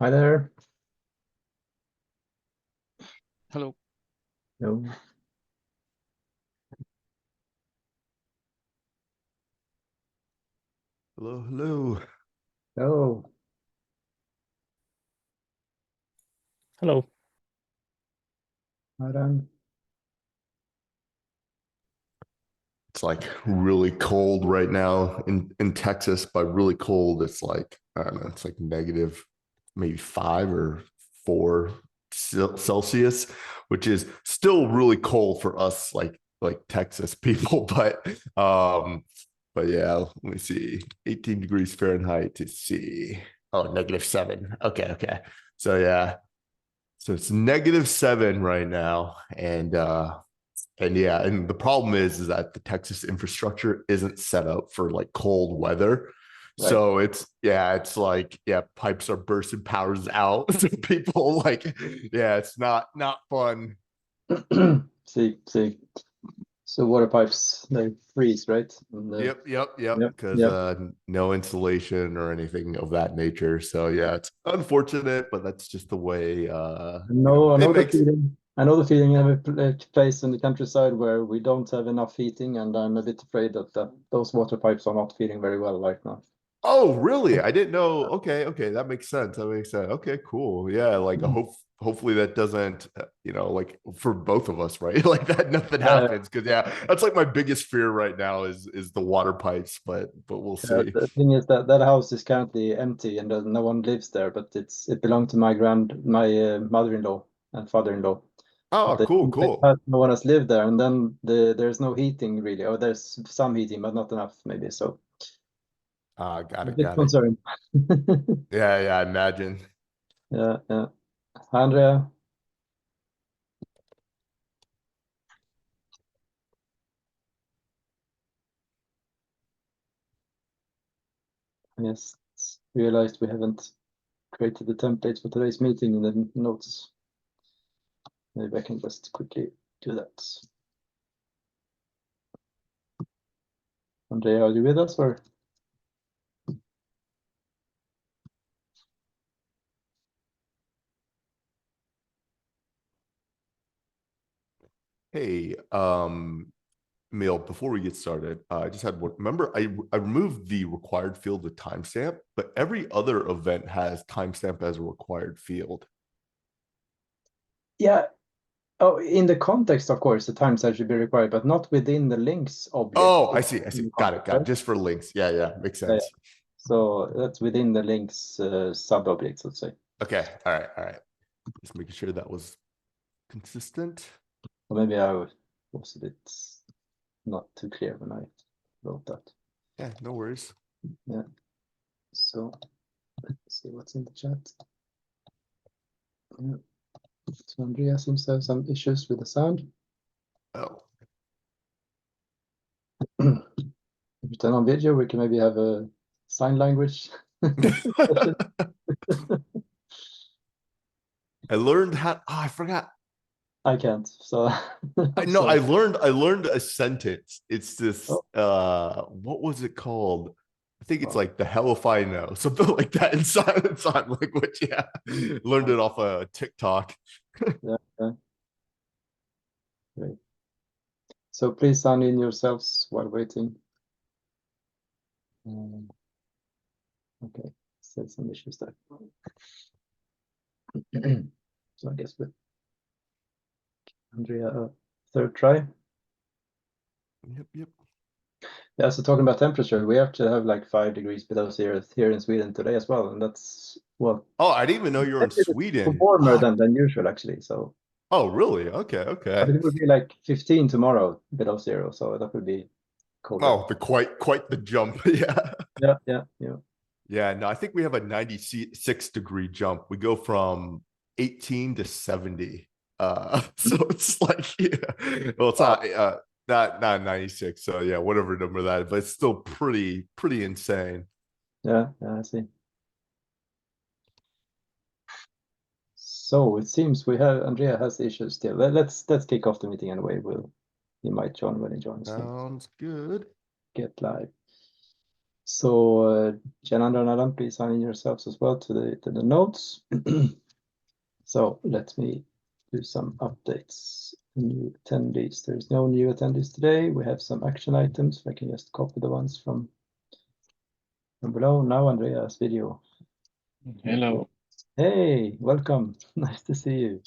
Hi there. Hello. No. Hello, hello. Oh, Hello. hi then. It's like really cold right now in Texas. By really cold, it's like, I don't know, it's like negative maybe 5 or 4 Celsius, which is still really cold for us, like Texas people. But yeah, let me see. 18 degrees Fahrenheit to see. Oh, -7. Okay. So yeah. So it's -7 right now. And yeah, and the problem is that the Texas infrastructure isn't set up for like cold weather. Right. So it's like, yeah, pipes are bursting, powers out. So people like, yeah, it's not fun. See. So water pipes, they freeze, right? Yep. Yep. Because Yep. no insulation or anything of that nature. So yeah, it's unfortunate, but that's just the way No, I it know the makes. feeling. I know the feeling. I have a place in the countryside where we don't have enough heating, and I'm a bit afraid that those water pipes are not feeling very well right now. Oh, really? I didn't know. Okay, that makes sense. Okay, cool. Yeah, like hopefully that doesn't, like for both of us, right? Like that nothing happens. Because yeah, that's like my biggest fear right now is the water pipes, but we'll see. The thing is that house is currently empty and no one lives there, but it belonged to my mother-in-law and father-in-law. But Oh, cool. no one has lived there, and then there's no heating really, or there's some heating, but not enough maybe. So Got a it, bit got it. concerned. Yeah, I imagine. Yeah. Andrea, yes, realized we haven't created the templates for today's meeting in the notes. Maybe I can just quickly do that. Andrea, are you with us or? Hey, Emil, before we get started, I just had one. Remember, I removed the required field with timestamp, but every other event has timestamp as a required field. Yeah. Oh, in the context, of course, the timestamp should be required, but not within the links object. Oh, I see. In the Got context, it. right? Just for links. Yeah. Makes Yeah. sense. So that's within the links sub-objects, let's say. Okay. All right. Just making sure that was consistent. Or maybe I was a bit not too clear when I wrote that. Yeah, no worries. Yeah. So let's see what's in the chat. Yeah. So Andrea seems to have some issues with the sound. Oh, If we turn on video, we can maybe have a sign language session. I learned how. Oh, I forgot. I can't. So I I'm know. sorry. I learned a sentence. It's this. Oh, What was it called? I think it's oh, like the hell if I know, something like that in sign language. Yeah, learned oh, it off a TikTok. yeah. Great. So please sign in yourselves while waiting. Okay, still some issues there. So I guess with Andrea, third try. Yep. Yeah, so talking about temperature, we actually have like 5 degrees below zero here in Sweden today as well, and that's well, Oh, I didn't even know you were in it's Sweden. warmer Oh, than usual actually. So, oh, really? but Okay. it would be like 15 tomorrow below zero, so that would be colder. Oh, the quite the jump. Yeah. Yeah. Yeah, no, I think we have a 96-degree jump. We go from 18 to 70. So it's like, yeah. Well, it's Wow. not 96. So yeah, whatever number that is, but it's still pretty insane. Yeah, I see. So it seems we have Andrea has issues still. Let's kick off the meeting anyway. He might join when he joins. Sounds good. Get live. So Janandra and Adam, please sign in yourselves as well to the notes. So let me do some updates. New attendees. There's no new attendees today. We have some action items. I can just copy the ones from below. Now Andreas video. Hello. Hey, welcome. Nice to see you.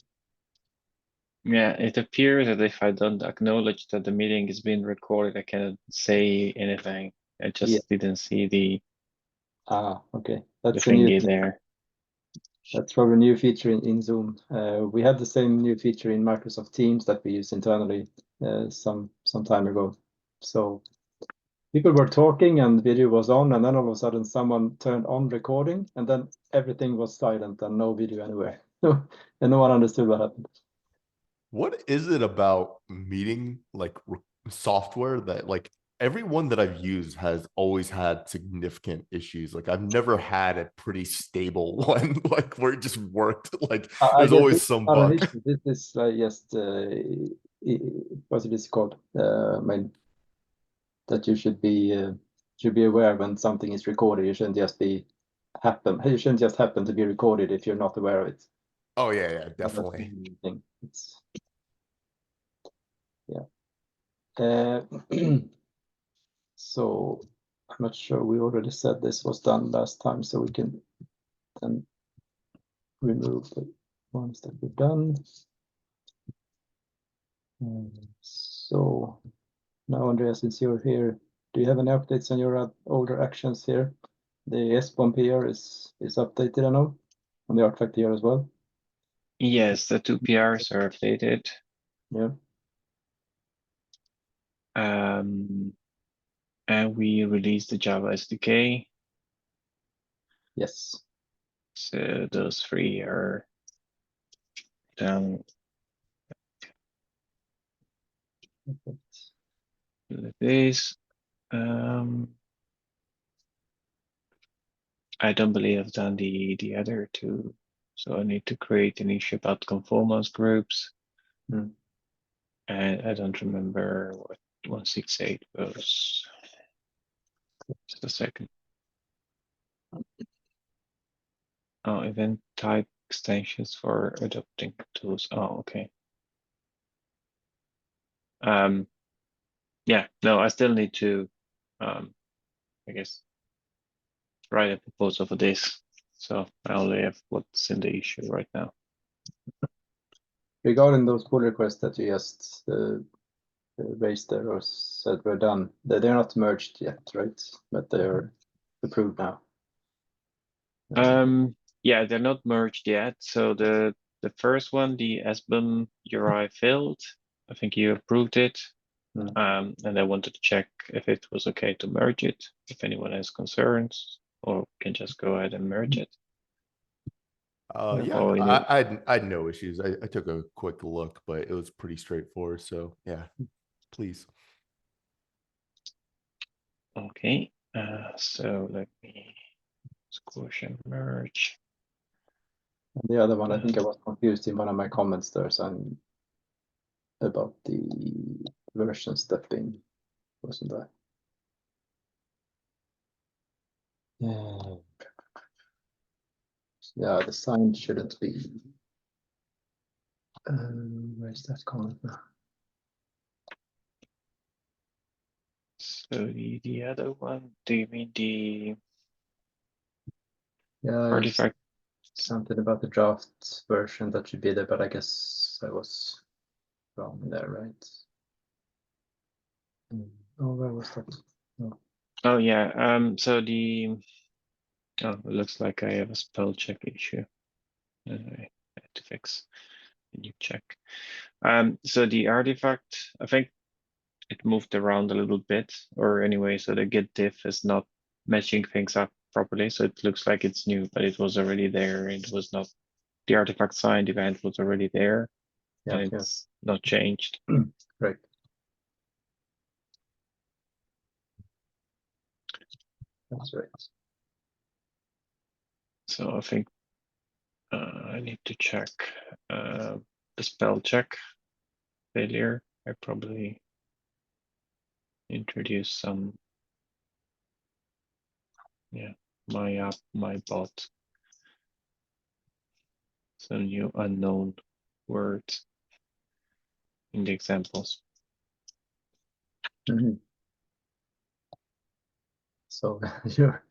Yeah, it appears that if I don't acknowledge that the meeting is being recorded, I cannot say anything. I just didn't see the Okay. That's a new thingy thing. there. That's probably a new feature in Zoom. We had the same new feature in Microsoft Teams that we use internally some time ago. So people were talking and video was on, and then all of a sudden someone turned on recording, and then everything was silent and no video anywhere. And no one understood what happened. What is it about meeting like software that like everyone that I've used has always had significant issues? Like I've never had a pretty stable one, like where it just worked. Like I there's guess always it's some not an bug. issue. This is just what it is called. I mean, that you should be aware when something is recorded. You shouldn't just you shouldn't just happen to be recorded if you're not aware of it. Oh yeah, That's definitely. the main thing. Yeah. So I'm not sure. We already said this was done last time, so we can then remove the ones that we've done. So now, Andreas, since you're here, do you have any updates on your older actions here? The S-bomb PR is updated, I know, on the artifact here as well. Yes, the two PRs are updated. Yeah. And we released the Java SDK. Yes. So those three are done. Like this. I don't believe I've done the other two. So I need to create an issue about conformance groups. Hmm. And I don't remember what 168 was. Just a second. Oh, event type extensions for adopting tools. Oh, okay. Yeah, no, I still need to, I guess, write a proposal for this. So I only have what's in the issue right now. Regarding those pull requests that you just raised there or said were done, they're not merged yet, right? But they're approved now. Yeah, they're not merged yet. So the first one, the SBIM URI field, I think you approved it. And I wanted to check if it was okay to merge it, if anyone has concerns, or can just go ahead and merge it. Yeah, Oh, I had no issues. I took a quick look, but it was pretty straightforward. So yeah, please. Okay, so let me squish and merge. And the other one, I think I was confused in one of my comments there, so about the version stepping, wasn't I? Yeah, the sign shouldn't be. Where's that comment now? So the other one, do you mean the Artifact? artifact? Something about the draft version that should be there, but I guess I was wrong there, right? Oh, where was that? Oh yeah, so it looks like I have a spell check issue. I had to fix the new check. So the artifact, I think it moved around a little bit, or anyway, so the git diff is not matching things up properly. So it looks like it's new, but it was already there. It was not, the artifact signed event was already there, and it's not changed. Right. That's right. So I think I need to check the spell check failure. I probably introduce some Yeah, my app, my bot. So new unknown words in the examples. So you're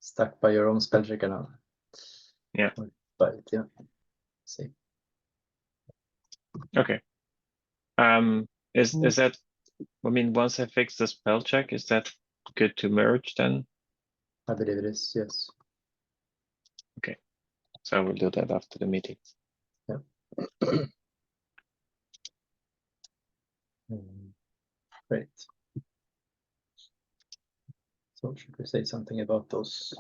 stuck by your own spell checker now. Yeah. But yeah. See. Okay. Is that? I mean, once I fix the spell check, is that good to merge then? I believe it is. Yes. Okay. So I will do that after the meeting. Yeah. Great. So should we say something about those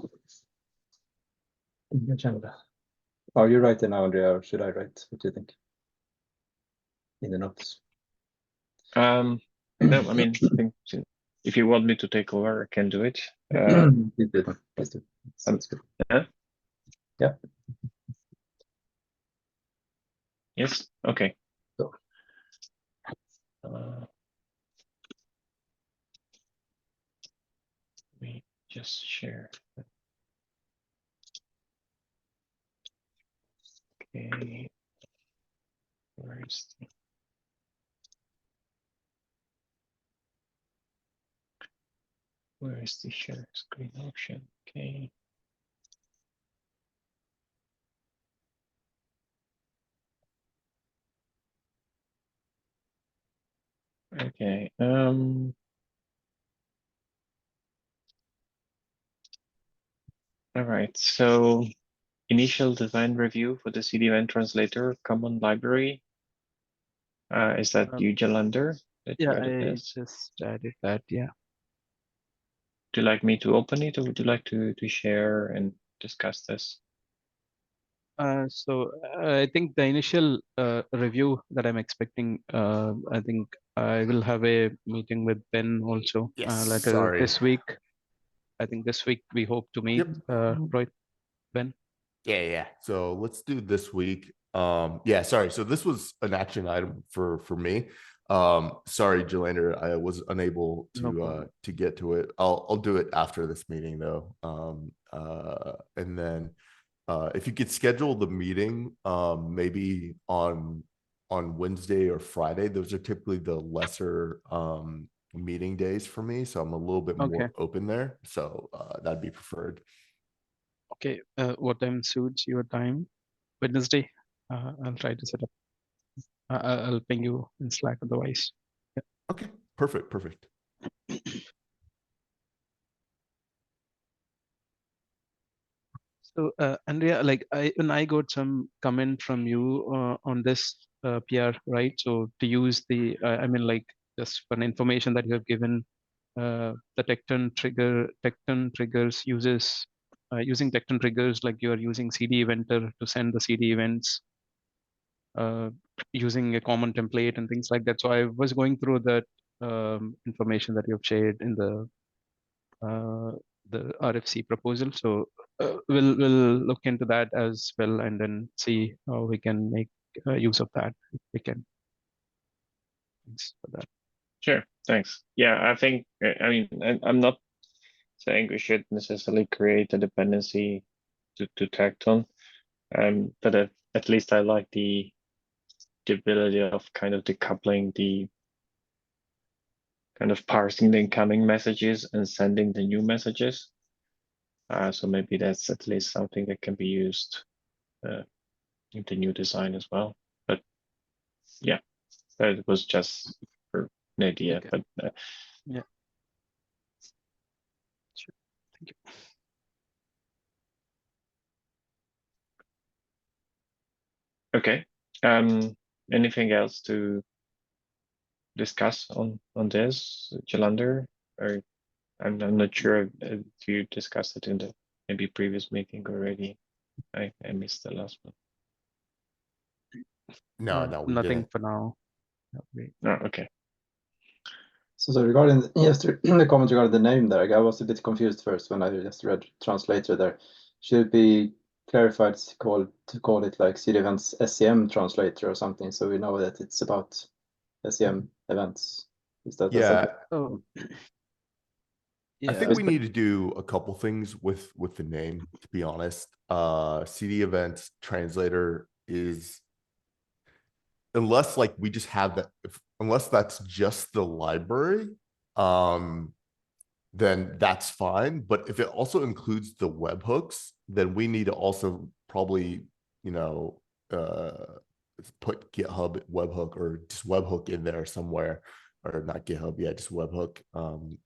in the agenda? Are you writing now, Andrea, or should I write? What do you think? In the notes. No, I mean, I think if you want me to take over, I can do it. Please do. Please do. Sounds good. Yeah. Yes. Okay. So. We just share. Okay. Where's the share screen option? Okay. Okay. All right. So initial design review for the CDEvent translator common library. Is that you, Jalander? Yeah, I just added that. Yeah. Would you like me to open it, or would you like to share and discuss this? So I think the initial review that I'm expecting, I think I will have a meeting with Ben also later this week. I think this week we hope to meet, right, Ben? Yeah. So let's do this week. Yeah, sorry. So this was an action item for me. Sorry, Jalander, I was unable to get to it. I'll do it after this meeting though. And then if you could schedule the meeting, maybe on Wednesday or Friday. Those are typically the lesser meeting days for me, so I'm a little bit more open there. So that'd be preferred. Okay. What time suits your time? Wednesday. I'll try to set up. I'll ping you in Slack otherwise. Yeah. Okay. Perfect. So Andrea, like when I got some comment from you on this PR, right? So to use the, I mean, like just for information that you have given, the Tecton triggers uses using Tecton triggers, like you are using CDEventer to send the CD events using a common template and things like that. So I was going through that information that you have shared in the RFC proposal. So we'll look into that as well, and then see how we can make use of that if we can. Thanks for that. Sure, thanks. Yeah, I think, I mean, I'm not saying we should necessarily create a dependency to Tecton, but at least I like the ability of kind of decoupling the kind of parsing the incoming messages and sending the new messages. So maybe that's at least something that can be used in the new design as well. But yeah, that was just for an idea. Okay. But yeah, sure. Thank you. Okay. Anything else to discuss on this, Jalander? Or I'm not sure if you discussed it in the maybe previous meeting already. I missed the last one. No, we nothing didn't. for now. No, okay. So regarding the comment regarding the name there, I was a bit confused first when I just read translator there. Should be clarified to call it like CDEvents SEM translator or something, so we know that it's about SEM events. Is that Yeah. I Yeah, think we but- need to do a couple things with the name, to be honest. CDEvents translator is, unless like we just have that, unless that's just the library, then that's fine. But if it also includes the webhooks, then we need to also probably, you know, put GitHub webhook or just webhook in there somewhere, or not GitHub, yeah, just webhook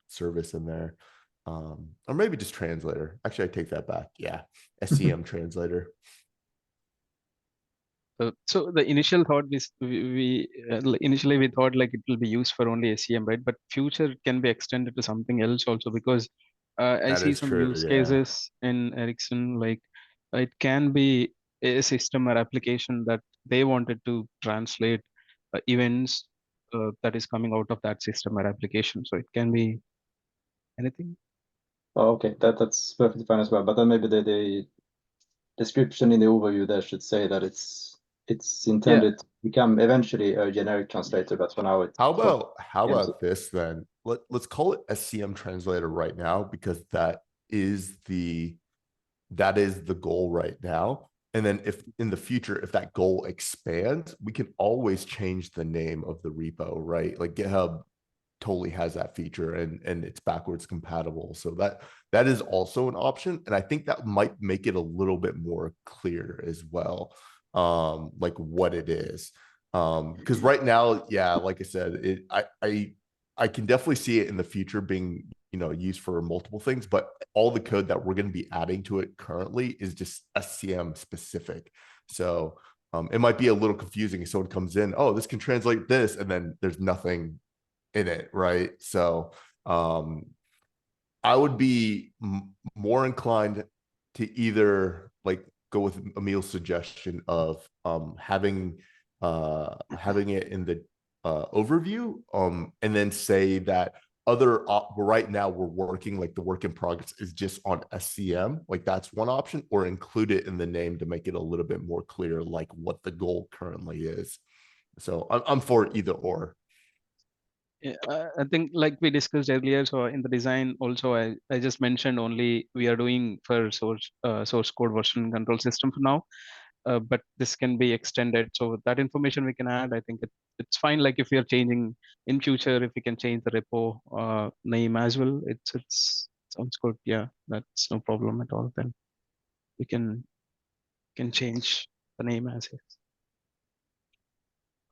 service in there. Or maybe just translator. Actually, I take that back. Yeah, SCM translator. so the initial thought is initially we thought like it will be used for only SEM, right? But future can be extended to something else also, because I That see is some true, use yeah. cases in Ericsson, like it can be a system or application that they wanted to translate events that is coming out of that system or application. So it can be anything. Oh, okay, that's perfectly fine as well. But then maybe the description in the overview there should say that it's intended to become eventually a generic translator, but for now it's How about Yeah. this then? Let's call it SCM translator right now, because that is the goal right now. And then if in the future, if that goal expands, we can always change the name of the repo, right? Like GitHub totally has that feature, and it's backwards compatible. So that is also an option. And I think that might make it a little bit more clear as well, like what it is. Because right now, yeah, like I said, I can definitely see it in the future being, you know, used for multiple things, but all the code that we're going to be adding to it currently is just SCM specific. So it might be a little confusing if someone comes in, oh, this can translate this, and then there's nothing in it, right? So I would be more inclined to either like go with Emil's suggestion of having it in the overview, and then say that right now we're working, like the work in progress is just on SCM, like that's one option, or include it in the name to make it a little bit more clear, like what the goal currently is. So I'm for either or. Yeah, I think like we discussed earlier, so in the design also, I just mentioned only we are doing for source code version control system for now, but this can be extended. So that information we can add. I think it's fine. Like if we are changing in future, if we can change the repo name as well, it's sounds good. Yeah, that's no problem at all. Then we can change the name as is.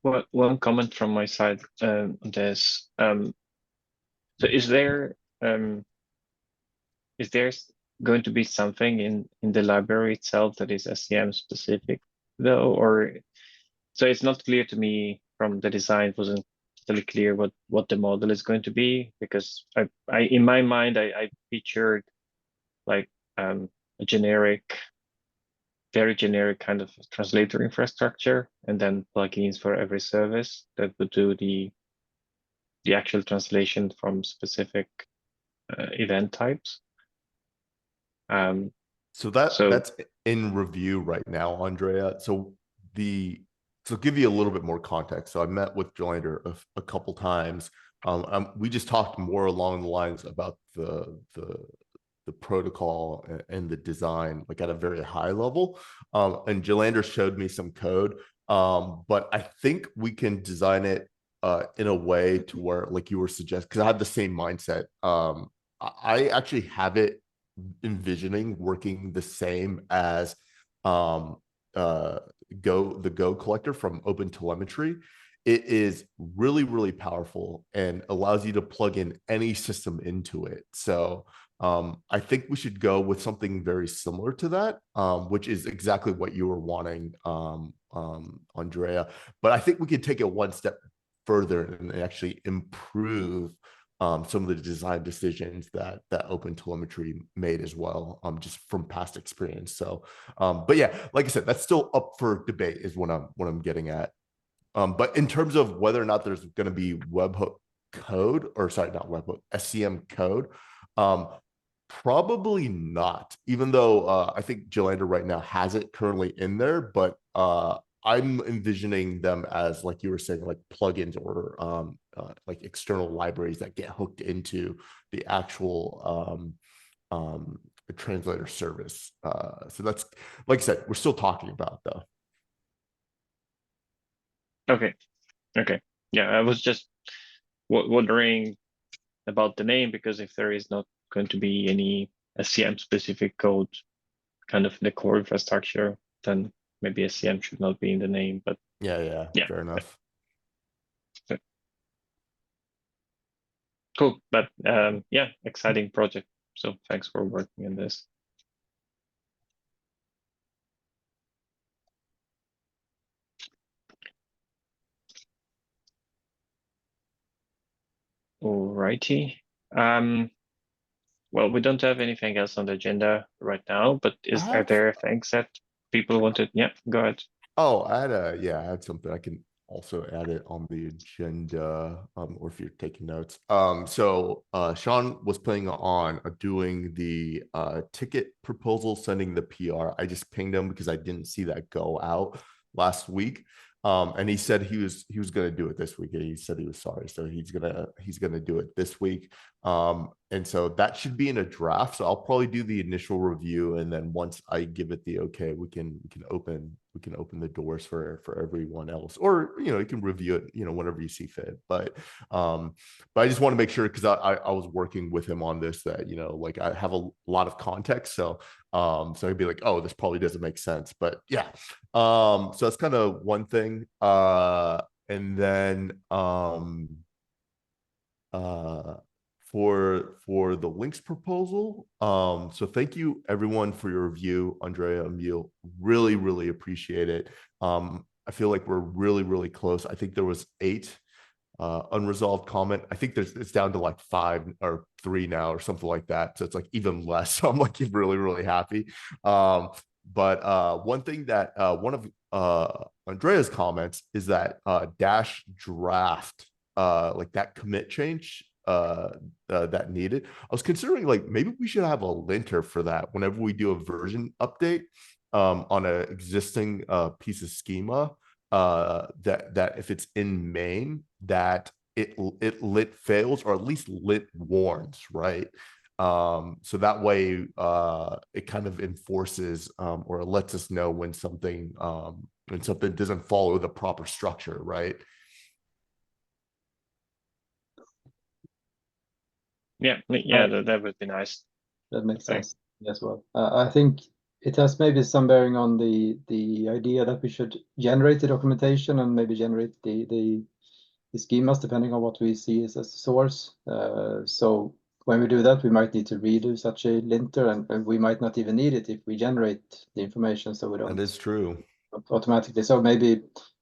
Well, one comment from my side on this. So is there going to be something in the library itself that is SCM specific though, or so it's not clear to me from the design, it wasn't totally clear what the model is going to be, because I in my mind I pictured like a generic, very generic kind of translator infrastructure, and then plugins for every service that would do the actual translation from specific event types. So that's in review right now, Andrea. So give you a little bit more context. So I met with Joinder a couple times. We just talked more along the lines about the protocol and the design, like at a very high level. And Jolander showed me some code, but I think we can design it in a way to where, like you were suggesting, because I have the same mindset. I actually have it envisioning working the same as the Go collector from OpenTelemetry. It is really, really powerful and allows you to plug in any system into it. So I think we should go with something very similar to that, which is exactly what you were wanting, Andrea. But I think we could take it one step further and actually improve some of the design decisions that OpenTelemetry made as well, just from past experience. So, but yeah, like I said, that's still up for debate, is what I'm getting at. But in terms of whether or not there's going to be webhook code, or sorry, not webhook, SCM code, probably not. Even though I think Jolander right now has it currently in there, but I'm envisioning them as, like you were saying, like plugins or external libraries that get hooked into the actual translator service. So that's, like I said, we're still talking about though. Okay. Yeah, I was just wondering about the name, because if there is not going to be any SCM specific code, kind of the core infrastructure, then maybe SCM should not be in the name. But Yeah, yeah, fair enough. Cool. But yeah, exciting project. So thanks for working on this. Alrighty. Well, we don't have anything else on the agenda right now, but are there things that people wanted? Yeah, go ahead. Oh, I had something. I can also add it on the agenda, or if you're taking notes. So Sean was planning on doing the ticket proposal, sending the PR. I just pinged him because I didn't see that go out last week. And he said he was gonna do it this week. And he said he was sorry, so he's gonna do it this week. And so that should be in a draft. So I'll probably do the initial review, and then once I give it the okay, we can open the doors for everyone else, or you can review it whenever you see fit. But I just want to make sure, because I was working with him on this, that like I have a lot of context, so he'd be like, oh, this probably doesn't make sense. But yeah, so that's kind of one thing. And then for the links proposal, so thank you everyone for your review. Andrea, Emil, really appreciate it. I feel like we're really close. I think there was 8 unresolved comment. I think it's down to like 5 or 3 now or something like that, so it's like even less. So I'm like really happy. But one thing that one of Andrea's comments is that dash draft, like that commit change that needed. I was considering like maybe we should have a linter for that whenever we do a version update on an existing piece of schema, that if it's in main, that it lit fails, or at least lit warns, right? So that way it kind of enforces or lets us know when something doesn't follow the proper structure, right? Yeah, that would be nice. That makes sense as well. I think it has maybe some bearing on the idea that we should generate the documentation and maybe generate the schemas depending on what we see as a source. So when we do that, we might need to redo such a linter, and we might not even need it if we generate the information, so we don't. That is true. Automatically. So maybe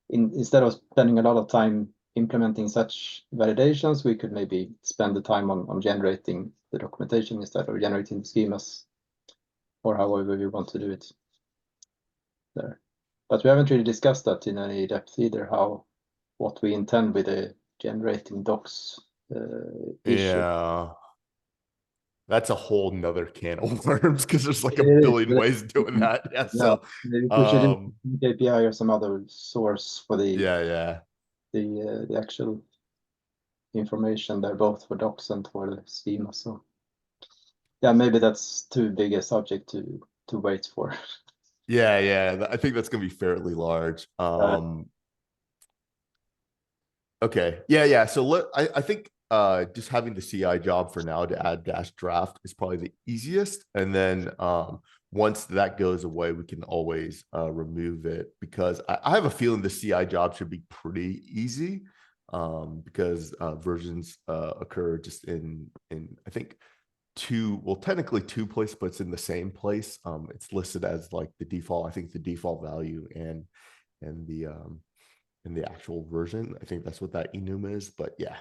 instead of spending a lot of time implementing such validations, we could maybe spend the time on generating the documentation instead of generating the schemas, or however we want to do it there. But we haven't really discussed that in any depth either, what we intend with the generating docs issue. Yeah, that's a whole nother can of worms, because there's like a It is, billion but- ways of doing that. Yeah, so maybe we should use API or some other source for the the actual information there, both for docs and for the schema. So yeah, maybe that's too big a subject to wait for. Yeah, I think that's gonna be fairly large. Okay, yeah. So I think just having the CI job for now to add dash draft is probably the easiest, and then once that goes away, we can always remove it, because I have a feeling the CI job should be pretty easy, because versions occur just in I think technically 2 places, but it's in the same place. It's listed as like the default, I think the default value and the in the actual version. I think that's what that enum is, but yeah.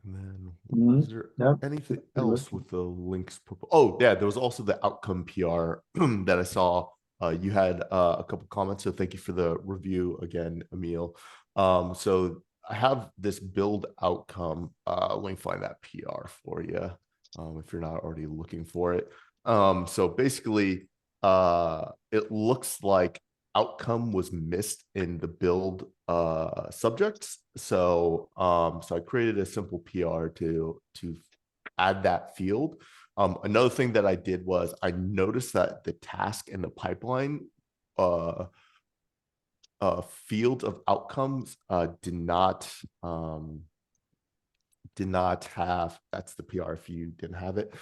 And then was there anything else with the links? Oh yeah, there was also the outcome PR that I saw. You had a couple comments, so thank you for the review again, Emil. So I have this build outcome. Let me find that PR for you, if you're not already looking for it. So basically, it looks like outcome was missed in the build subjects. So so I created a simple PR to add that field. Another thing that I did was I noticed that the task and the pipeline field of outcomes did not have, that's the PR if you didn't have it.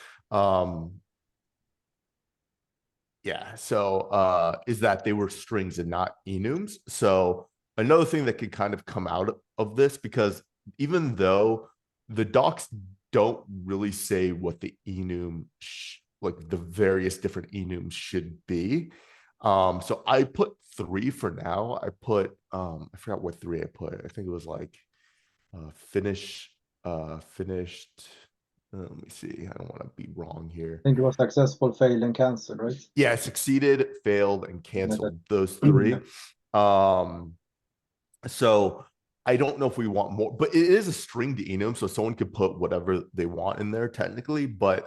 Yeah, so is that they were strings and not enums. So another thing that could kind of come out of this, because even though the docs don't really say what the enum, like the various different enums should be. So I put 3 for now. I put, I forgot what 3 I put. I think it was like finished. Let me see. I don't want to be wrong here. I think it was successful, failed, and canceled, right? Yeah, succeeded, failed, and canceled. Those 3. So I don't know if we want more, but it is a stringed enum, so someone could put whatever they want in there technically. But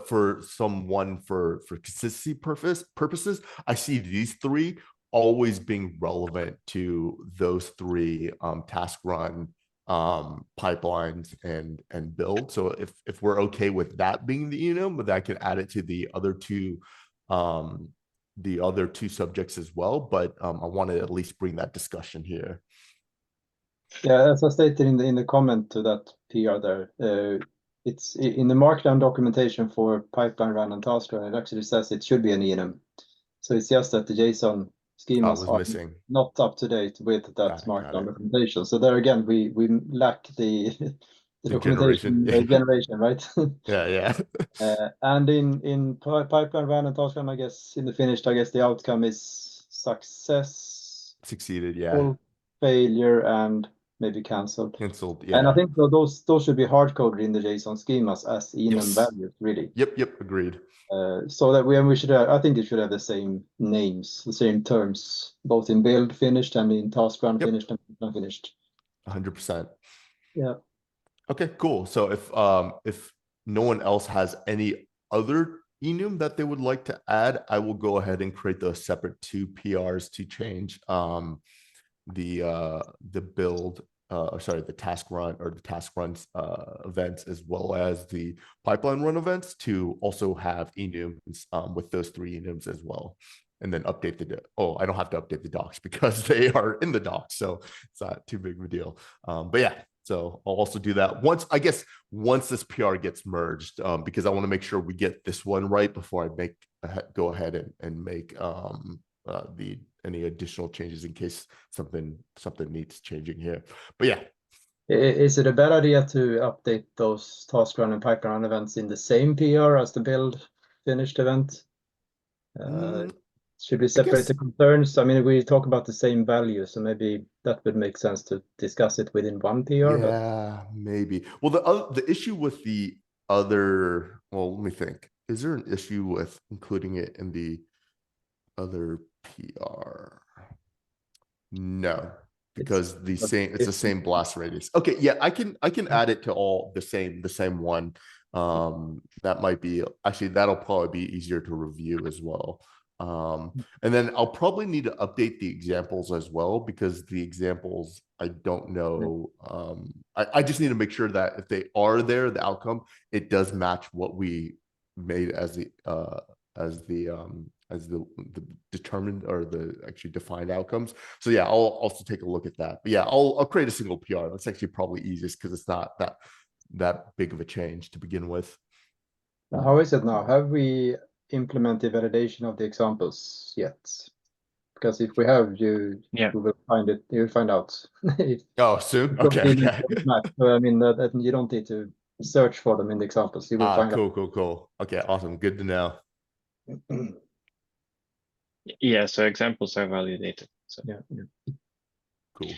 for someone for consistency purposes, I see these 3 always being relevant to those 3 task run, pipelines, and build. So if we're okay with that being the enum, but I could add it to the other 2 subjects as well. But I want to at least bring that discussion here. Yeah, as I stated in the comment to that PR there, it's in the markdown documentation for pipeline run and task run. It actually says it should be an enum. So it's just that the JSON schemas are missing. Not up to date with that Got markdown it. documentation. So there again, we lack the documentation generation, right? Yeah. And in pipeline run and task run, I guess in the finished, I guess the outcome is success, succeeded, yeah, full failure, and maybe canceled. Yeah. And I think those should be hard coded in the JSON schemas as enum Yes. values, really. Yep, agreed. So that we should have, I think it should have the same names, the same terms, both in build finished and in task run finished and unfinished. 100%. Yeah. Okay, cool. So if no one else has any other enum that they would like to add, I will go ahead and create those separate 2 PRs to change the build, the task run or the task runs events, as well as the pipeline run events, to also have enums with those 3 enums as well. And then update I don't have to update the docs because they are in the docs, so it's not too big of a deal. But yeah, so I'll also do that once this PR gets merged, because I want to make sure we get this one right before I go ahead and make any additional changes in case something needs changing here. But yeah. Is it a bad idea to update those task run and pipeline run events in the same PR as the build finished event? Should we separate the concerns? I mean, we talk about the same value, so maybe that would make sense to discuss it within one PR. Yeah, maybe. Well, the issue with the other, well, let me think. Is there an issue with including it in the other PR? No, because it's the same blast radius. Okay, yeah, I can add it to all the same one. That might be, actually, that'll probably be easier to review as well. And then I'll probably need to update the examples as well, because the examples, I don't know. I just need to make sure that if they are there, the outcome, it does match what we made as the determined or the actually defined outcomes. So yeah, I'll also take a look at that. But yeah, I'll create a single PR. That's actually probably easiest because it's not that big of a change to begin with. How is it now? Have we implemented validation of the examples yet? Because if we have, we will find it. You'll find out. Soon. Okay. So I mean that you don't need to search for them in the examples. You will find out. Cool. Okay, awesome. Good to know. Yeah, so examples are validated. So. Yeah. Cool.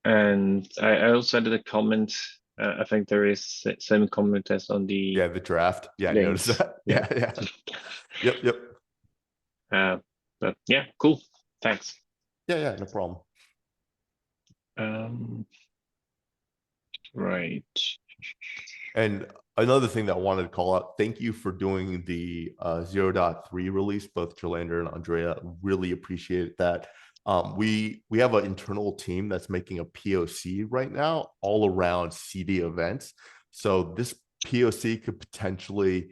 And I also added a comment. I think there is same comment as on the the draft. Yeah, I links. noticed that. Yeah. Yep. But yeah, cool. Thanks. Yeah, no problem. Right. And Another thing that I wanted to call out, thank you for doing the 0.3 release, both Jolander and Andrea. Really appreciate that. We have an internal team that's making a POC right now all around CDEvents. So this POC could potentially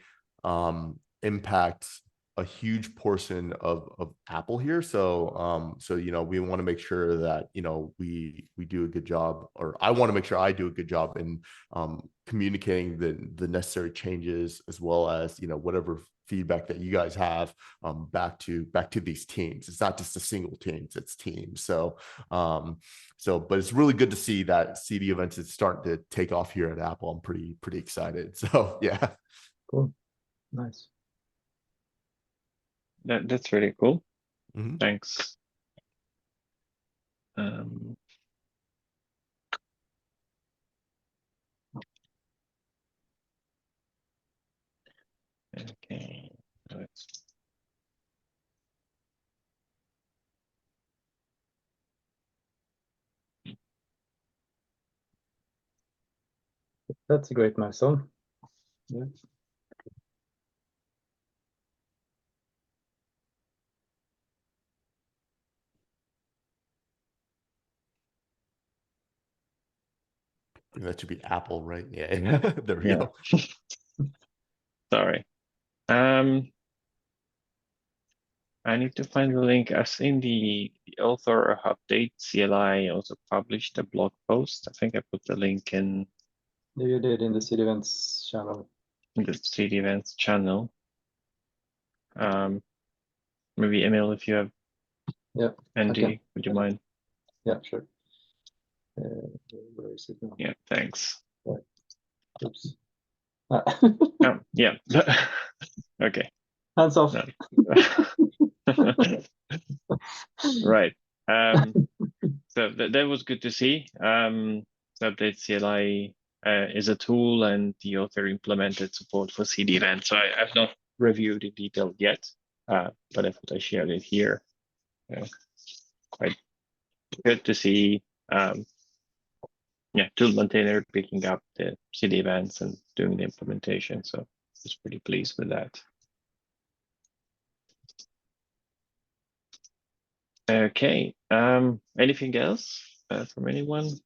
impact a huge portion of Apple here. So we want to make sure that we do a good job, or I want to make sure I do a good job in communicating the necessary changes, as well as whatever feedback that you guys have back to these teams. It's not just a single teams, it's teams. So but it's really good to see that CDEvents is starting to take off here at Apple. I'm pretty excited. So yeah. Cool. Nice. That's really cool. Mm-hmm. Thanks. Okay. That's a great milestone. Yeah. That should be Apple, right? Yeah. There we go. Sorry. I need to find the link. I've seen the author update CLI also published a blog post. I think I put the link in. You did in the CDEvents channel. In the CDEvents channel. Maybe Emil, if you have. Yeah. Andy, would you mind? Yeah, sure. Where is it now? Yeah, thanks. Oops. Yeah. Okay. Hands off. Right. So that was good to see. The update CLI is a tool, and the author implemented support for CDEvents. So I've not reviewed in detail yet, but I thought I shared it here. Quite good to see. Tool maintainer picking up the CDEvents and doing the implementation. So I was pretty pleased with that. Okay. Anything else from anyone?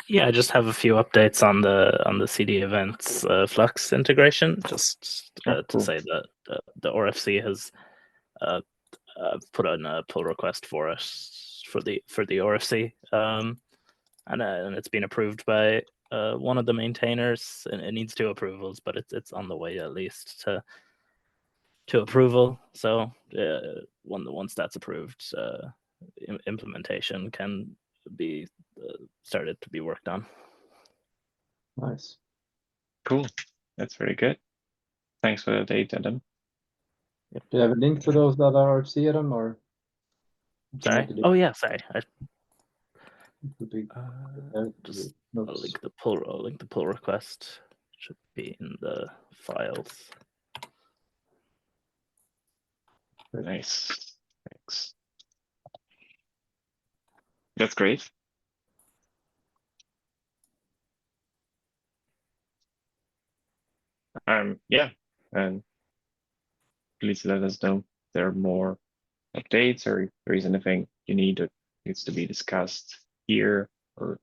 Yeah, I just have a few updates on the CDEvents Flux integration. Just Cool. to say that the RFC has put in a pull request for us for the RFC, and it's been approved by one of the maintainers. And it needs 2 approvals, but it's on the way at least to approval. So once that's approved, implementation can be started to be worked on. Nice. Cool. That's very good. Thanks for the date, Adam. Do you have a link to those that are RFC, Adam, or? Sorry. Oh yeah, sorry. Just I'll link the pull request. Should be in the files. Nice. Thanks. That's great. Yeah, and please let us know if there are more updates, or if there is anything you need that needs to be discussed here or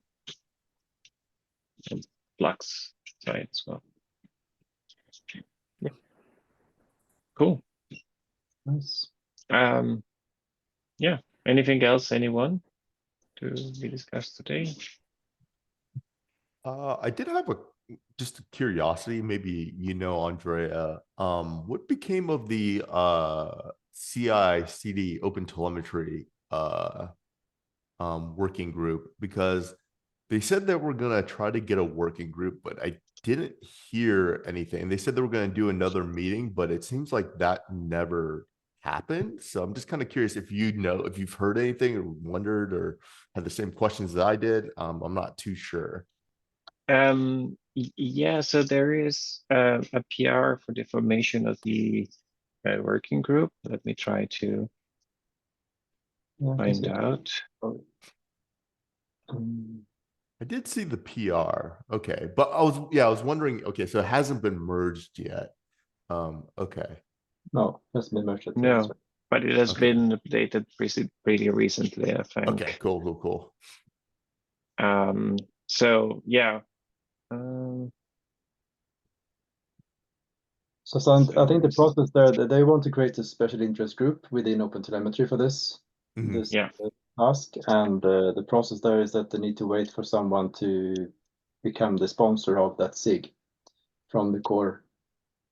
in Flux side as well. Yeah. Cool. nice. Yeah. Anything else, anyone, to be discussed today? I did have just a curiosity, maybe Andrea. What became of the CI/CD Open Telemetry working group? Because they said that we're gonna try to get a working group, but I didn't hear anything. They said they were gonna do another meeting, but it seems like that never happened. So I'm just kind of curious if if you've heard anything or wondered or had the same questions that I did. I'm not too sure. Yeah, so there is a PR for the formation of the working group. Let me try to find out. I did see the PR. Okay, but I was wondering. Okay, so it hasn't been merged yet. Okay. No, that's been merged. No, but it has Okay. been updated pretty recently, I think. Okay. Cool. So yeah. So I think the process there, they want to create a special interest group within OpenTelemetry for this Mhm. Yeah. task, and the process there is that they need to wait for someone to become the sponsor of that SIG from the core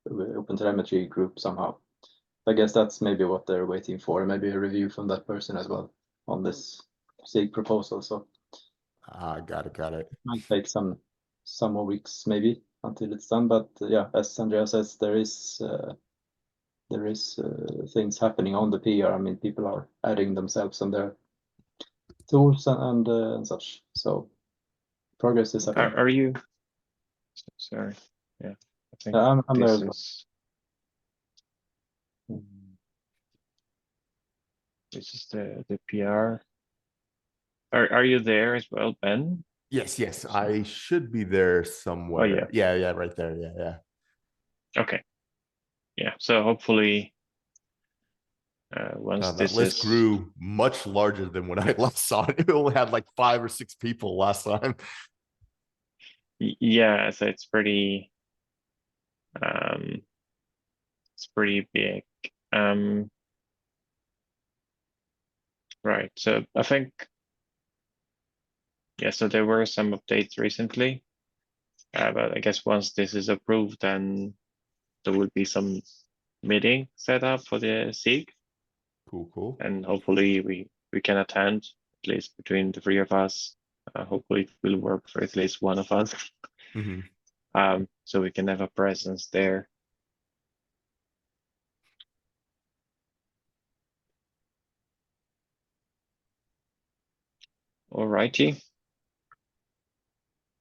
OpenTelemetry group somehow. I guess that's maybe what they're waiting for, maybe a review from that person as well on this SIG proposal. So Got it. might take some more weeks maybe until it's done. But yeah, as Andrea says, there is things happening on the PR. I mean, people are adding themselves and their tools and such. So progress is happening. Are you? Sorry. Yeah. I think I'm there this as well. is. This is the PR. Are you there as well, Ben? Yes. I should be there somewhere. Yeah, right there. Yeah. Okay. Yeah. So hopefully, once That this list is grew much larger than when I last saw it. It only had like 5 or 6 people last time. yeah, so it's pretty big. Right. So I think yeah. So there were some updates recently, but I guess once this is approved, then there will be some meeting set up for the SIG, Cool. and hopefully we can attend at least between the 3 of us. Hopefully it will work for at least one of us. Mhm. So we can have a presence there. Alrighty.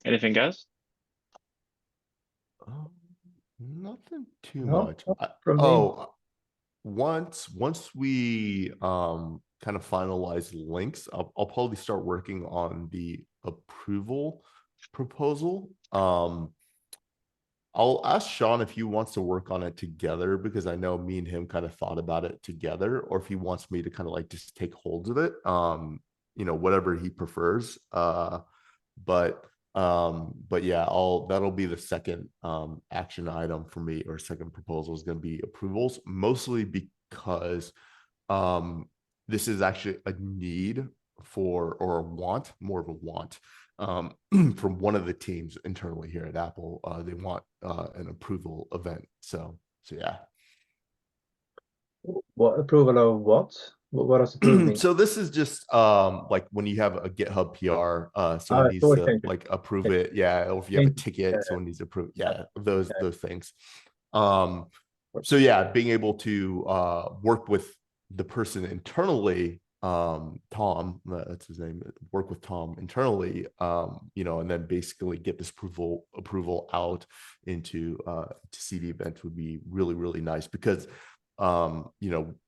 Anything else? Nothing too No, much. not from me. Once we kind of finalize links, I'll probably start working on the approval proposal. I'll ask Sean if he wants to work on it together, because I know me and him kind of thought about it together, or if he wants me to kind of like just take hold of it. Whatever he prefers. But yeah, that'll be the second action item for me, or second proposal is going to be approvals, mostly because this is actually a need or a want, more of a want, from one of the teams internally here at Apple. They want an approval event. So yeah. What approval of what? What does approve mean? So this is just like when you have a GitHub PR, someone needs so to change it. like approve it. Yeah. Or if you have a ticket, someone needs to approve. Yeah, those things. So yeah, being able to work with the person internally, Tom, that's his name, work with Tom internally, and then basically get this approval out into to CDEvents would be really, really nice, because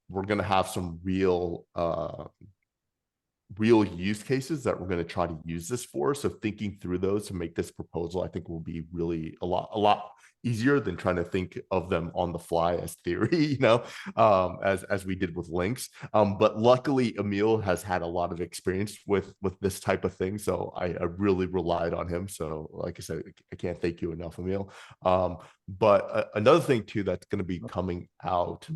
we're going to have some real use cases that we're going to try to use this for. So thinking through those to make this proposal, I think will be really a lot easier than trying to think of them on the fly as theory, as we did with links. But luckily, Emil has had a lot of experience with this type of thing, so I really relied on him. So, like I said, I can't thank you enough, Emil. But another thing too that's going to be coming out.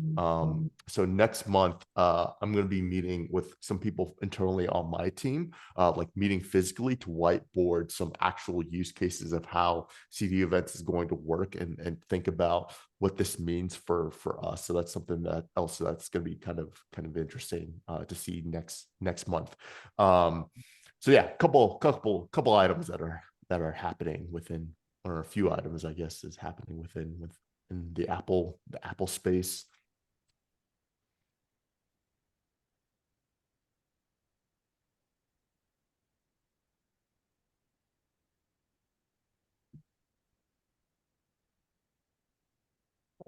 So next month, I'm going to be meeting with some people internally on my team, like meeting physically to whiteboard some actual use cases of how CDEvents is going to work, and think about what this means for us. So that's something that's going to be kind of interesting to see next month. So yeah, couple items that are happening within, or a few items, I guess, is happening within the Apple space.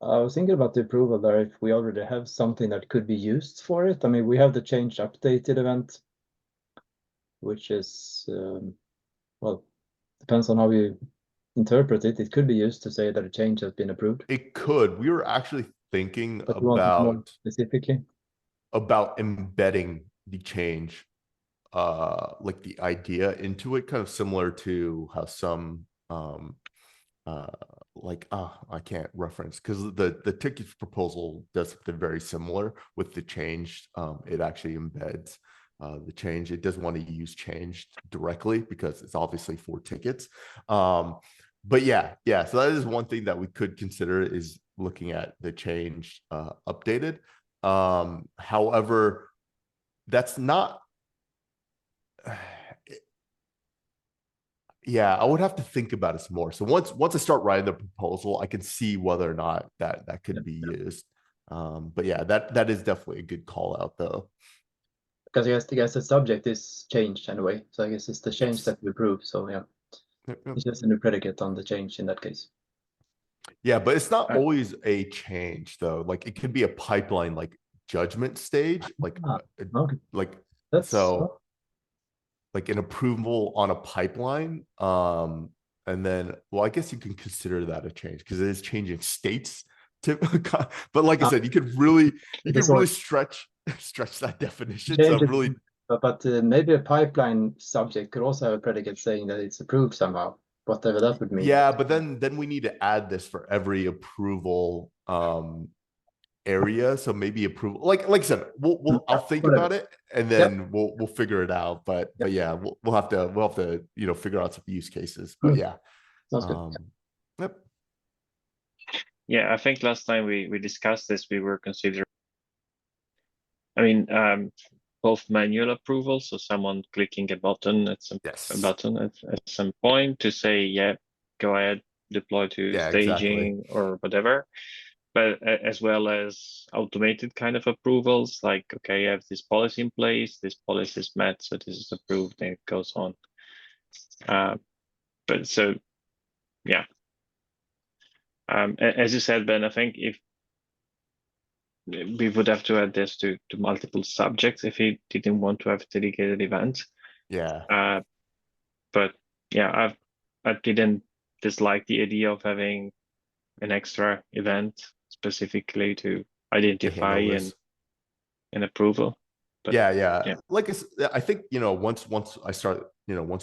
I was thinking about the approval there, if we already have something that could be used for it. I mean, we have the change updated event, which is well, depends on how you interpret it. It could be used to say that a change has been approved. It could. We were actually thinking But you want it more about specifically. embedding the change, like the idea into it, kind of similar to how some I can't reference because the tickets proposal does something very similar with the change. It actually embeds the change. It doesn't want to use change directly because it's obviously for tickets. But yeah, so that is one thing that we could consider is looking at the change updated. However, that's not. Yeah, I would have to think about it some more. So once I start writing the proposal, I can see whether or not that could be used. But yeah, that is definitely a good call out though. Because I guess the subject is changed anyway. So I guess it's the change Yes. that we approve. So yeah, it's just a new predicate on the change in that case. Yeah, but it's not always a change though. Like it could be a pipeline, like judgment stage, like Okay. like That's so like an approval on a pipeline. And then, well, I guess you can consider that a change because it is changing states. But like I said, you could really stretch that definition. So really, but maybe a pipeline subject could also have a predicate saying that it's approved somehow, whatever that would mean. yeah, but then we need to add this for every approval area. So maybe approval, like I said, I'll think about it and then we'll figure it out. But yeah, we'll have to figure out some use cases. But yeah, sounds good. Yep. Yeah, I think last time we discussed this, we were considering, I mean, both manual approval, so someone clicking a button at some point to say, yeah, go ahead, deploy to staging or whatever. But as well as automated kind of approvals, like, okay, I have this policy in place, this policy is met, so this is approved, and it goes on. But so, yeah. As you said, Ben, I think if we would have to add this to multiple subjects if he didn't want to have dedicated events. Yeah. But yeah, I didn't dislike the idea of having an extra event specifically to identify and approval. But yeah. Like I think once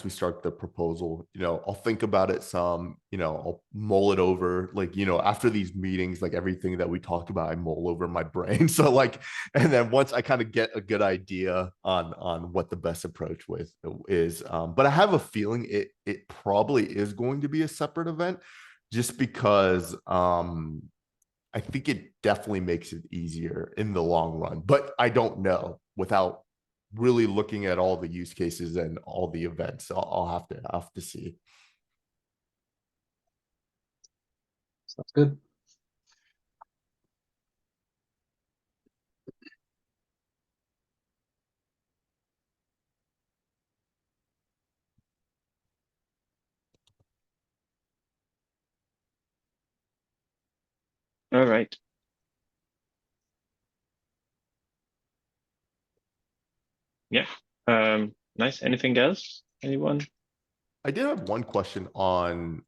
we start the proposal, I'll think about it some, I'll mull it over, like after these meetings, like everything that we talked about, I mull over my brain. So and then once I kind of get a good idea on what the best approach is, but I have a feeling it probably is going to be a separate event, just because I think it definitely makes it easier in the long run, but I don't know without really looking at all the use cases and all the events. So I'll have to see. Sounds good. all right. Yeah. Nice. Anything else? Anyone? I did have one question on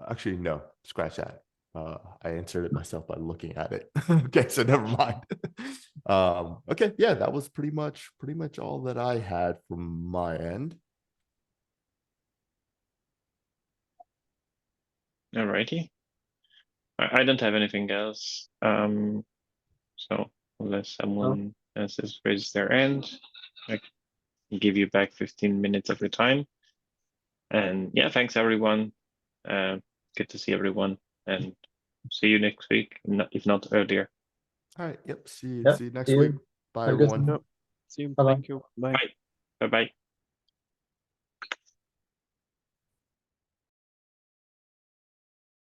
actually no, scratch that. I answered it myself by looking at it. Okay, so never mind. Okay, yeah, that was pretty much all that I had from my end. All righty. I don't have anything else. So unless someone else has raised their hand, I can give you back 15 minutes of your time. And yeah, thanks everyone. Good to see everyone, and see you next week, if not earlier. All right. Yep. See you next See you. week. Bye, everyone. See you. Bye-bye. Thank you. Bye. Bye. Bye-bye.